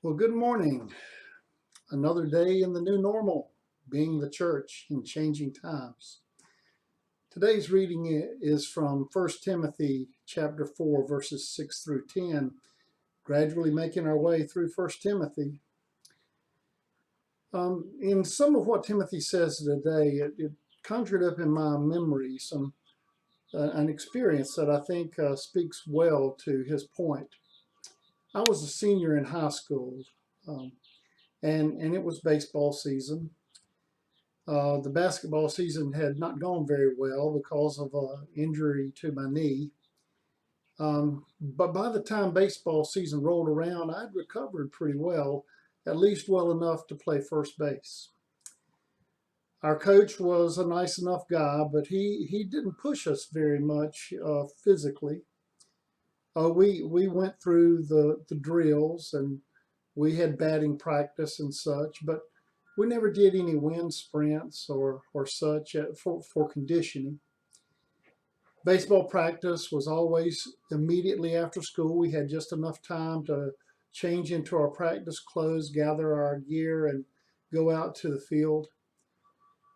Well, good morning. Another day in the new normal, being the church in changing times. Today's reading is from 1 Timothy chapter 4, verses 6 through 10, gradually making our way through 1 Timothy. In some of what Timothy says today, it conjured up in my memory an experience that I think speaks well to his point. I was a senior in high school, and it was baseball season. The basketball season had not gone very well because of an injury to my knee. But by the time baseball season rolled around, I'd recovered pretty well, at least well enough to play first base. Our coach was a nice enough guy, but he didn't push us very much physically. We went through the drills and we had batting practice and such, but we never did any wind sprints or such for conditioning. Baseball practice was always immediately after school. We had just enough time to change into our practice clothes, gather our gear, and go out to the field.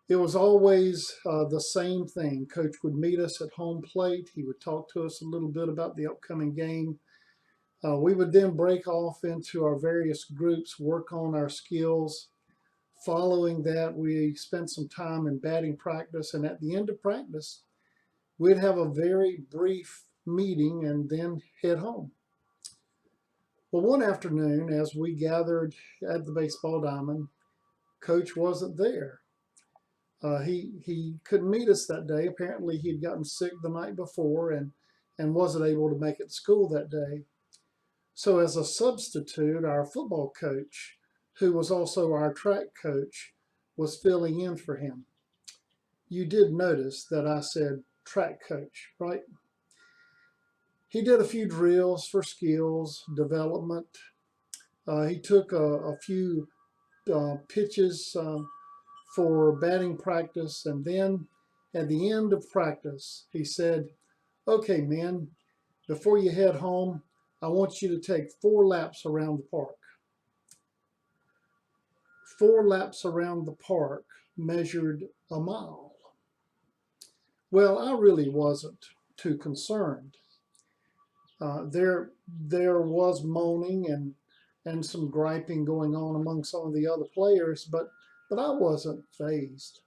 It was always the same thing. Coach would meet us at home plate. He would talk to us a little bit about the upcoming game. We would then break off into our various groups, work on our skills. Following that, we spent some time in batting practice, and at the end of practice, we'd have a very brief meeting and then head home. Well, one afternoon, as we gathered at the baseball diamond, Coach wasn't there. He couldn't meet us that day. Apparently, he'd gotten sick the night before and wasn't able to make it to school that day. So as a substitute, our football coach, who was also our track coach, was filling in for him. You did notice that I said track coach, right? He did a few drills for skills development. He took a few pitches for batting practice, and then at the end of practice, he said, "Okay, men, before you head home, I want you to take 4 laps around the park." 4 laps around the park measured a mile. Well, I really wasn't too concerned. There was moaning and some griping going on among some of the other players, but I wasn't fazed.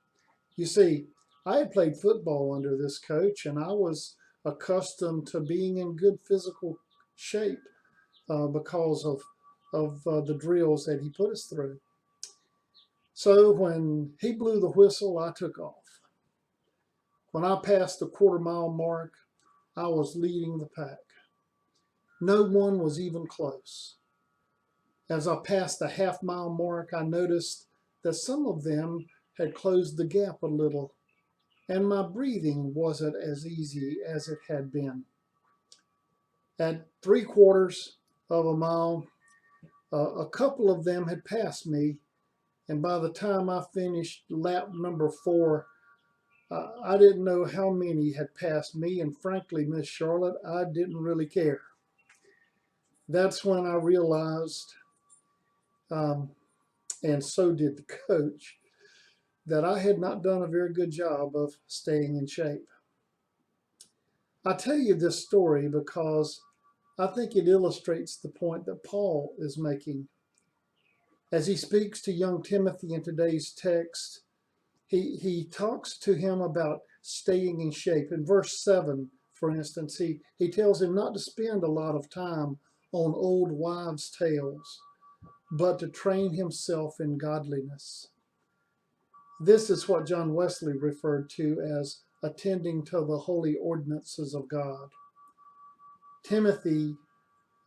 You see, I had played football under this coach, and I was accustomed to being in good physical shape because of the drills that he put us through. So when he blew the whistle, I took off. When I passed the quarter-mile mark, I was leading the pack. No one was even close. As I passed the half-mile mark, I noticed that some of them had closed the gap a little, and my breathing wasn't as easy as it had been. At 3/4 of a mile, a couple of them had passed me, and by the time I finished lap number 4, I didn't know how many had passed me, and frankly, Miss Charlotte, I didn't really care. That's when I realized, and so did the coach, that I had not done a very good job of staying in shape. I tell you this story because I think it illustrates the point that Paul is making. As he speaks to young Timothy in today's text, he talks to him about staying in shape. In verse 7, for instance, he tells him not to spend a lot of time on old wives' tales, but to train himself in godliness. This is what John Wesley referred to as attending to the holy ordinances of God. Timothy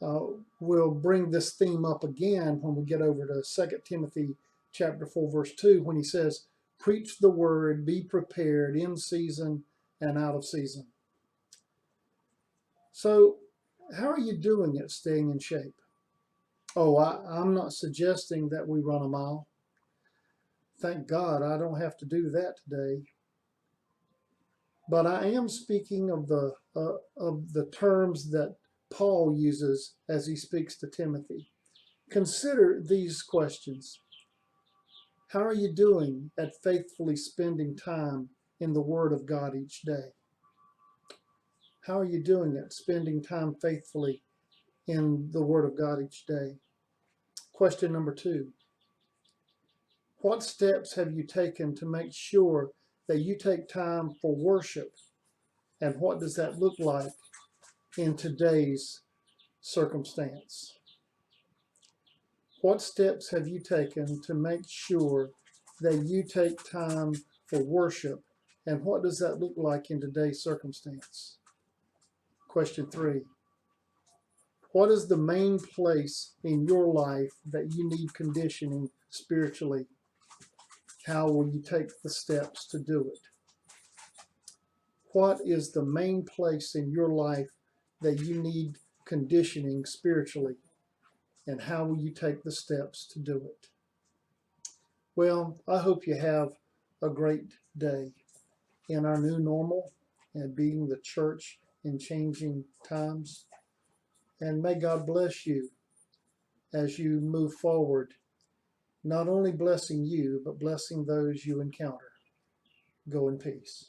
will bring this theme up again when we get over to 2 Timothy chapter 4, verse 2, when he says, "Preach the word, be prepared in season and out of season." So, how are you doing at staying in shape? Oh, I'm not suggesting that we run a mile. Thank God I don't have to do that today. But I am speaking of the terms that Paul uses as he speaks to Timothy. Consider these questions. How are you doing at faithfully spending time in the Word of God each day? How are you doing at spending time faithfully in the Word of God each day? Question number 2. What steps have you taken to make sure that you take time for worship? And what does that look like in today's circumstance? What steps have you taken to make sure that you take time for worship? And what does that look like in today's circumstance? Question 3. What is the main place in your life that you need conditioning spiritually? How will you take the steps to do it? What is the main place in your life that you need conditioning spiritually? And how will you take the steps to do it? Well, I hope you have a great day in our new normal and being the church in changing times. And may God bless you as you move forward, not only blessing you, but blessing those you encounter. Go in peace.